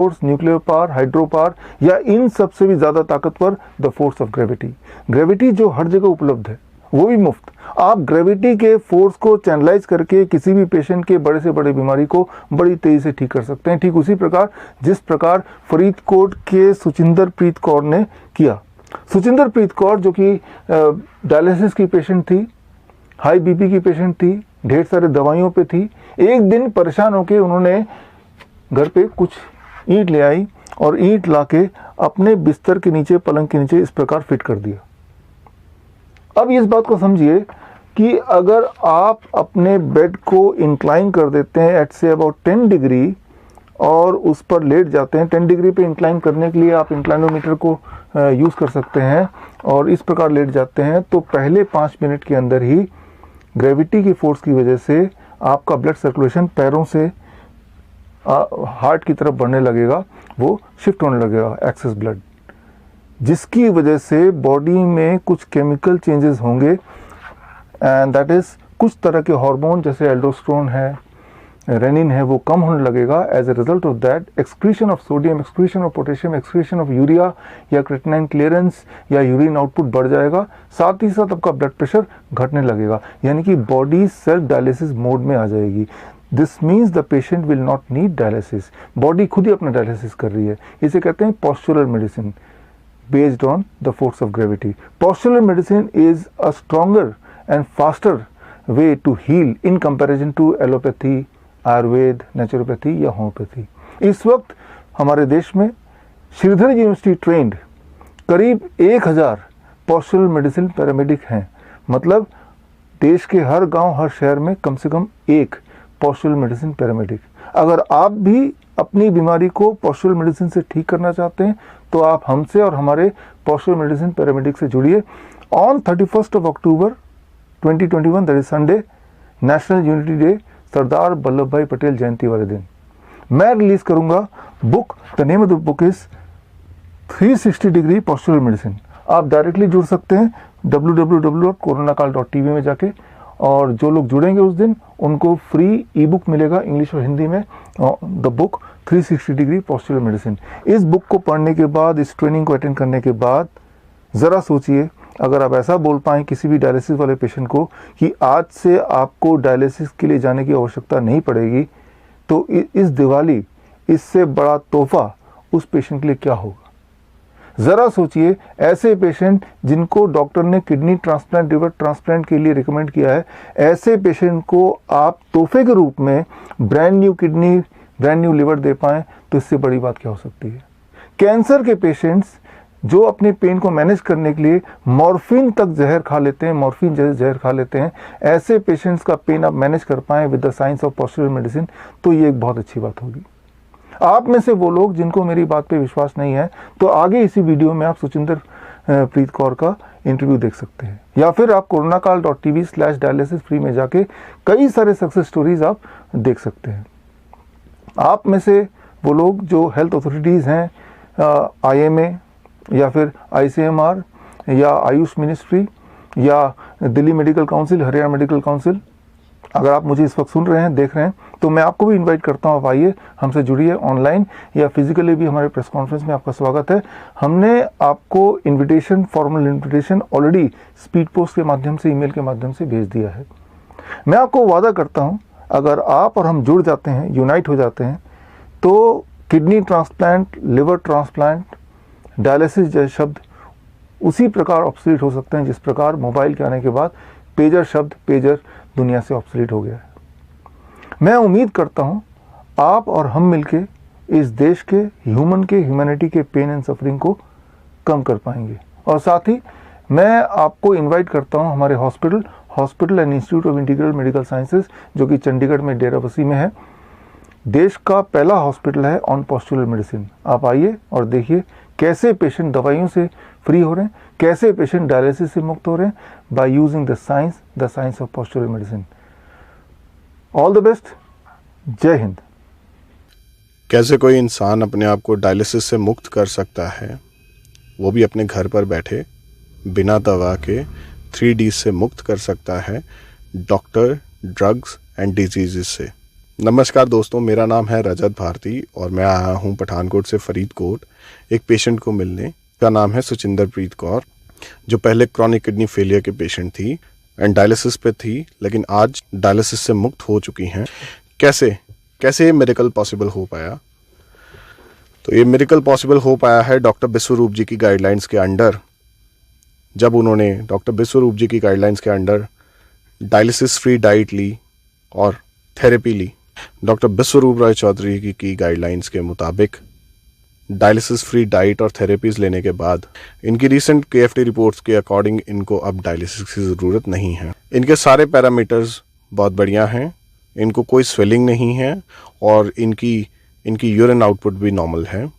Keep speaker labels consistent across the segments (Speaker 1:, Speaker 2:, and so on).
Speaker 1: Force, nuclear power, hydro power, या इन सब से भी ज़्यादा ताकतवर the force of gravity. Gravity जो हर जगह उपलब्ध है, वो भी मुफ्त। आप ग्रेविटी के फोर्स को चैनलाइज करके किसी भी पेशेंट के बड़े से बड़े बीमारी को बड़ी तेज़ी से ठीक कर सकते हैं। ठीक उसी प्रकार जिस प्रकार फरीदकोट के सुचिंदर प्रीत कौर ने किया। सुचिंदर प्रीत कौर जो कि डायलिसिस की पेशेंट थी, हाई बीपी की पेशेंट थी, ढेर सारे दवाइयों पे थी। एक दिन परेशान होकर उन्होंने घर पे कुछ ईंट ले आई और ईंट लाके अपने बिस्तर के नीचे, पलंग के नीचे इस प्रकार फिट कर दिया। अब इस बात को समझिए कि अगर आप अपने बेड को इंक्लाइन कर देते हैं एट से अबाउट 10 डिग्री और उस पर लेट जाते हैं, 10 डिग्री पे इंक्लाइन करने के लिए आप इंक्लाइनोमीटर को यूज़ कर सकते हैं और इस प्रकार लेट जाते हैं, तो पहले 5 मिनट के अंदर ही ग्रेविटी की फोर्स की वजह से आपका ब्लड सर्कुलेशन पैरों से हार्ट की तरफ बढ़ने लगेगा, वो शिफ्ट होने लगेगा एक्सेस ब्लड, जिसकी वजह से बॉडी में कुछ केमिकल चेंजेस होंगे एंड दैट इज़ कुछ तरह के हार्मोन जैसे एल्डोस्टेरोन है, रेनिन है, वो कम होने लगेगा। As a result of that excretion of sodium, excretion of potassium, excretion of urea या क्रेटिनाइन क्लियरेंस या यूरिन आउटपुट बढ़ जाएगा। साथ ही साथ आपका ब्लड प्रेशर घटने लगेगा, यानी कि बॉडी सेल्फ डायलिसिस मोड में आ जाएगी। This means the patient will not need dialysis, body खुद ही अपना डायलिसिस कर रही है। इसे कहते हैं postural medicine based on the force of gravity. Postural medicine is a stronger and faster way to heal in comparison to allopathy, Ayurveda, naturopathy या homeopathy. इस वक्त हमारे देश में श्रीधर यूनिवर्सिटी ट्रेंड करीब 1000 पोस्चुरल मेडिसिन पैरामेडिक हैं। मतलब देश के हर गांव, हर शहर में कम से कम एक पोस्चुरल मेडिसिन पैरामेडिक। अगर आप भी अपनी बीमारी को पोस्चुरल मेडिसिन से ठीक करना चाहते हैं तो आप हमसे और हमारे पोस्चुरल मेडिसिन पैरामेडिक से जुड़िए। On 31 October 2021 that is Sunday, national unity day, Sardar Vallabhbhai Patel जयंती वाले दिन, मैं रिलीज करूंगा book. The name of the book is 360 degree postural medicine. आप डायरेक्टली जुड़ सकते हैं www.coronakal.tv में जाके, और जो लोग जुड़ेंगे उस दिन उनको फ्री ई बुक मिलेगा इंग्लिश और हिंदी में, the book 360 degree postural medicine. इस बुक को पढ़ने के बाद, इस ट्रेनिंग को अटेंड करने के बाद ज़रा सोचिए, अगर आप ऐसा बोल पाएँ किसी भी डायलिसिस वाले पेशेंट को कि आज से आपको डायलिसिस के लिए जाने की आवश्यकता नहीं पड़ेगी, तो इस दिवाली इससे बड़ा तोहफा उस पेशेंट के लिए क्या होगा। ज़रा सोचिए, ऐसे पेशेंट जिनको डॉक्टर ने किडनी ट्रांसप्लांट, लिवर ट्रांसप्लांट के लिए रिकमेंड किया है, ऐसे पेशेंट को आप तोहफे के रूप में brand new kidney, brand new liver दे पाएँ, तो इससे बड़ी बात क्या हो सकती है। कैंसर के पेशेंट्स जो अपने पेन को मैनेज करने के लिए मॉर्फिन तक जहर खा लेते हैं, मॉर्फिन जैसे जहर खा लेते हैं, ऐसे पेशेंट्स का पेन आप मैनेज कर पाएँ with the science of postural medicine, तो ये एक बहुत अच्छी बात होगी। आप में से वो लोग जिनको मेरी बात पे विश्वास नहीं है, तो आगे इसी वीडियो में आप सुचिंदर प्रीत कौर का इंटरव्यू देख सकते हैं, या फिर आप coronakal.tv/dialysis फ्री में जाके कई सारे सक्सेस स्टोरीज आप देख सकते हैं। आप में से वो लोग जो हेल्थ अथॉरिटीज़ हैं, IMA या फिर ICMR या आयुष मिनिस्ट्री या Delhi medical council, Haryana medical council, अगर आप मुझे इस वक्त सुन रहे हैं, देख रहे हैं, तो मैं आपको भी इनवाइट करता हूं, आप आइए, हमसे जुड़िए। ऑनलाइन या फिजिकली भी हमारे प्रेस कॉन्फ्रेंस में आपका स्वागत है। हमने आपको invitation, formal invitation already speed post के माध्यम से, ईमेल के माध्यम से भेज दिया है। मैं आपको वादा करता हूं, अगर आप और हम जुड़ जाते हैं, यूनाइट हो जाते हैं, तो kidney transplant, liver transplant, dialysis जैसे शब्द उसी प्रकार ऑब्सोलीट हो सकते हैं जिस प्रकार मोबाइल के आने के बाद पेजर शब्द, पेजर दुनिया से ऑब्सोलीट हो गया है। मैं उम्मीद करता हूं आप और हम मिलके इस देश के ह्यूमैनिटी के पेन एंड सफरिंग को कम कर पाएंगे। और साथ ही मैं आपको इनवाइट करता हूं हमारे hospital and institute of integral medical sciences, जो कि चंडीगढ़ में डेराबस्सी में है। देश का पहला हॉस्पिटल है ऑन पोस्चुरल मेडिसिन। आप आइए और देखिए कैसे पेशेंट दवाइयों से फ्री हो रहे हैं, कैसे पेशेंट डायलिसिस से मुक्त हो रहे हैं by using the science of postural medicine. All the best, जय हिंद।
Speaker 2: कैसे कोई इंसान अपने आप को डायलिसिस से मुक्त कर सकता है, वो भी अपने घर पर बैठे बिना दवा के 3D से मुक्त कर सकता है, डॉक्टर, ड्रग्स एंड डिजीज़ से। नमस्कार दोस्तों, मेरा नाम है रजत भारती और मैं आया हूँ पठानकोट से फरीदकोट एक पेशेंट को मिलने। का नाम है सुचिंदरप्रीत कौर, जो पहले क्रॉनिक किडनी फेलियर के पेशेंट थी एंड डायलिसिस पे थी, लेकिन आज डायलिसिस से मुक्त हो चुकी हैं। कैसे ये मेरेकल पॉसिबल हो पाया? तो ये मेरेकल पॉसिबल हो पाया है डॉक्टर विश्वरूप जी की गाइडलाइंस के अंडर। जब उन्होंने डॉक्टर विश्वरूप जी की गाइडलाइंस के अंडर डायलिसिस फ्री डाइट ली और थेरेपी ली। डॉक्टर विश्वरूप राय चौधरी की गाइडलाइंस के मुताबिक डायलिसिस फ्री डाइट और थेरेपीज लेने के बाद इनकी रीसेंट KFT रिपोर्ट्स के अकॉर्डिंग इनको अब डायलिसिस की ज़रूरत नहीं है। इनके सारे पैरामीटर्स बहुत बढ़िया हैं, इनको कोई स्वेलिंग नहीं है और इनकी यूरिन आउटपुट भी नॉर्मल है।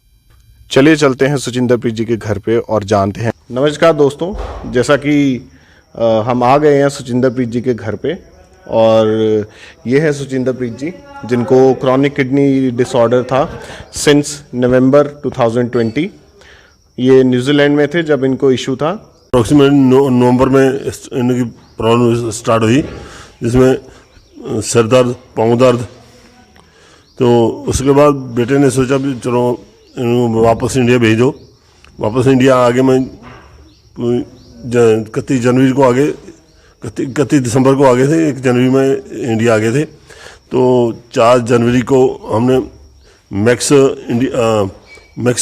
Speaker 2: चलिए चलते हैं सुचिंदरप्रीत जी के घर पे और जानते हैं। नमस्कार दोस्तों, जैसा कि हम आ गए हैं सुचिंदरप्रीत जी के घर पे और ये है सुचिंदरप्रीत जी, जिनको क्रॉनिक किडनी डिसऑर्डर था सिंस नवंबर 2020। ये न्यूजीलैंड में थे जब इनको इशू था।
Speaker 3: अप्रोक्सीमेट नवंबर में इनकी प्रॉब्लम स्टार्ट हुई, जिसमें सर दर्द, पाँव दर्द। तो उसके बाद बेटे ने सोचा भी चलो इनको वापस इंडिया भेजो। वापस इंडिया आगे मैं 31 जनवरी को आगे 31 दिसंबर को आगे थे, 1 जनवरी में इंडिया आ गए थे। तो 4 जनवरी को हमने मैक्स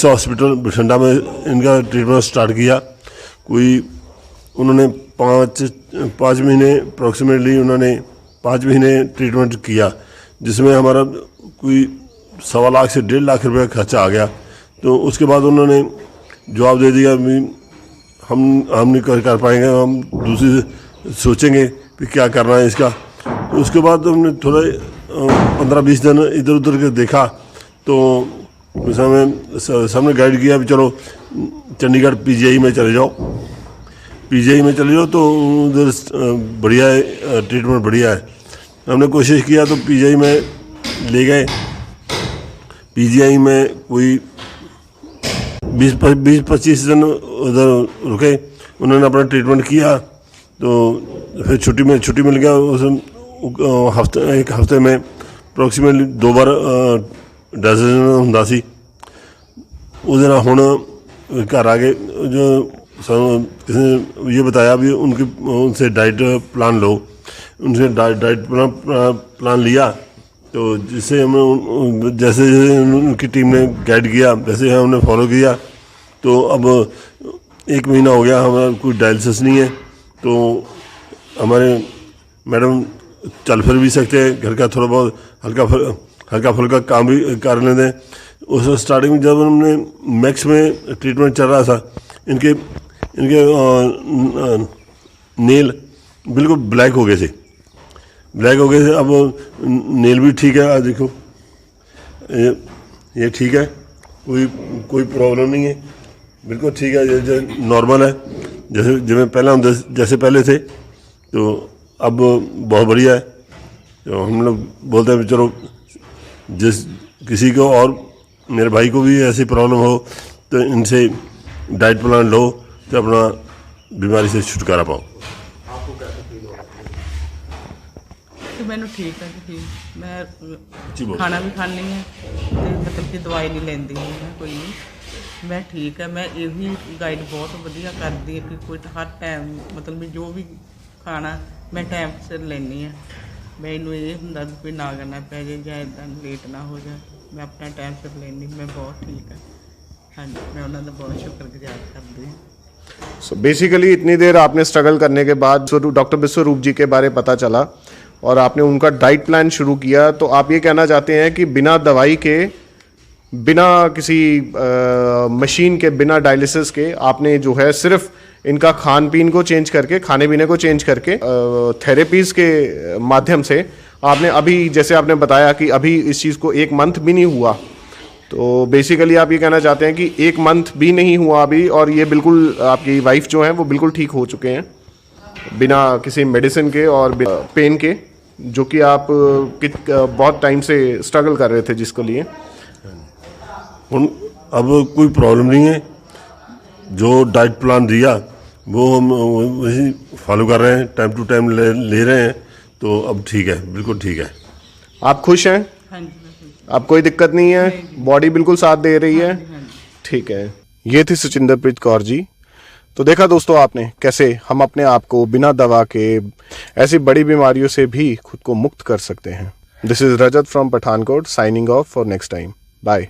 Speaker 3: हॉस्पिटल बठिंडा में इनका ट्रीटमेंट स्टार्ट किया। उन्होंने 5 महीने अप्रॉक्सीमेटली उन्होंने 5 महीने ट्रीटमेंट किया, जिसमें हमारा कोई 1.25 लाख से 1.5 लाख रुपये का खर्चा आ गया। तो उसके बाद उन्होंने जवाब दे दिया हम नहीं कर पाएंगे, हम दूसरी सोचेंगे कि क्या करना है इसका। तो उसके बाद हमने थोड़ा 15-20 दिन इधर उधर के देखा, तो सामने गाइड किया भी चलो चंडीगढ़ PGI में चले जाओ। PGI में चले जाओ तो उधर बढ़िया है, ट्रीटमेंट बढ़िया है। हमने कोशिश किया तो PGI में ले गए। PGI में कोई 20-25 दिन उधर रुके, उन्होंने अपना ट्रीटमेंट किया। तो फिर छुट्टी मिल गया। उस एक हफ्ते में अप्रॉक्सीमेटली 2 बार डायलिसिस ਹੁੰਦਾ ਸੀ। उस दिन ਹੁਣ घर आ गए, जो किसी ने ये बताया भी उनसे डाइट प्लान लो। उनसे डाइट प्लान लिया, तो जिससे हमें जैसे उनकी टीम ने गाइड किया वैसे हमने फॉलो किया। तो अब 1 महीना हो गया, हमारा कोई डायलिसिस नहीं है। तो हमारे मैडम चल फिर भी सकते हैं, घर का थोड़ा बहुत हल्का फुल्का काम भी कर लेते हैं। उस स्टार्टिंग में जब हमने मैक्स में ट्रीटमेंट चल रहा था, इनके नेल बिल्कुल ब्लैक हो गए थे। अब नेल भी ठीक है, आज देखो ये ठीक है, कोई प्रॉब्लम नहीं है, बिल्कुल ठीक है, ये नॉर्मल है जैसे पहले थे। तो अब बहुत बढ़िया है। तो हम लोग बोलते हैं चलो किसी को और मेरे भाई को भी ऐसी प्रॉब्लम हो तो इनसे डाइट प्लान लो, तो अपना बीमारी से छुटकारा पाओ।
Speaker 4: तो मैंने ठीक है जी, मैं खाना भी खानी है, मतलब कि दवाई नहीं लेंदी मैं कोई नहीं, मैं ठीक है। मैं यही गाइड बहुत वधिया करती है कि कोई हर टाइम मतलब भी जो भी खाना मैं टाइम सिर लेनी है। मैनू ये होंगे कोई ना करना पै जाए या इदा लेट ना हो जाए, मैं अपना टाइम सिर लेनी, मैं बहुत ठीक है। हाँ जी, मैं उन्होंने बहुत शुक्रगुजार करती हूँ।
Speaker 2: सो बेसिकली इतनी देर आपने स्ट्रगल करने के बाद डॉक्टर विश्वरूप जी के बारे पता चला और आपने उनका डाइट प्लान शुरू किया। तो आप ये कहना चाहते हैं कि बिना दवाई के, बिना किसी मशीन के, बिना डायलिसिस के आपने जो है सिर्फ इनका खान पीन को चेंज करके, खाने पीने को चेंज करके, थेरेपीज़ के माध्यम से आपने अभी, जैसे आपने बताया कि अभी इस चीज़ को 1 मंथ भी नहीं हुआ, तो बेसिकली आप ये कहना चाहते हैं कि 1 मंथ भी नहीं हुआ अभी और ये बिल्कुल आपकी वाइफ जो है वो बिल्कुल ठीक हो चुके हैं बिना किसी मेडिसिन के और पेन के, जो कि आप बहुत टाइम से स्ट्रगल कर रहे थे जिसको लिए।
Speaker 3: अब कोई प्रॉब्लम नहीं है, जो डाइट प्लान दिया वो हम वही फॉलो कर रहे हैं, टाइम टू टाइम ले रहे हैं। तो अब ठीक है, बिल्कुल ठीक है।
Speaker 2: आप खुश हैं?
Speaker 4: हाँ जी मैं खुश
Speaker 2: आप कोई दिक्कत नहीं है? बॉडी बिल्कुल साथ दे रही है?
Speaker 4: हूँ। हाँ जी
Speaker 2: ठीक है। ये थी सुचिंदरप्रीत कौर जी। तो देखा दोस्तों आपने कैसे हम अपने आप को बिना दवा के ऐसी बड़ी बीमारियों से भी खुद को मुक्त कर सकते हैं। This is Rajat from Pathankot signing off for next time. Bye.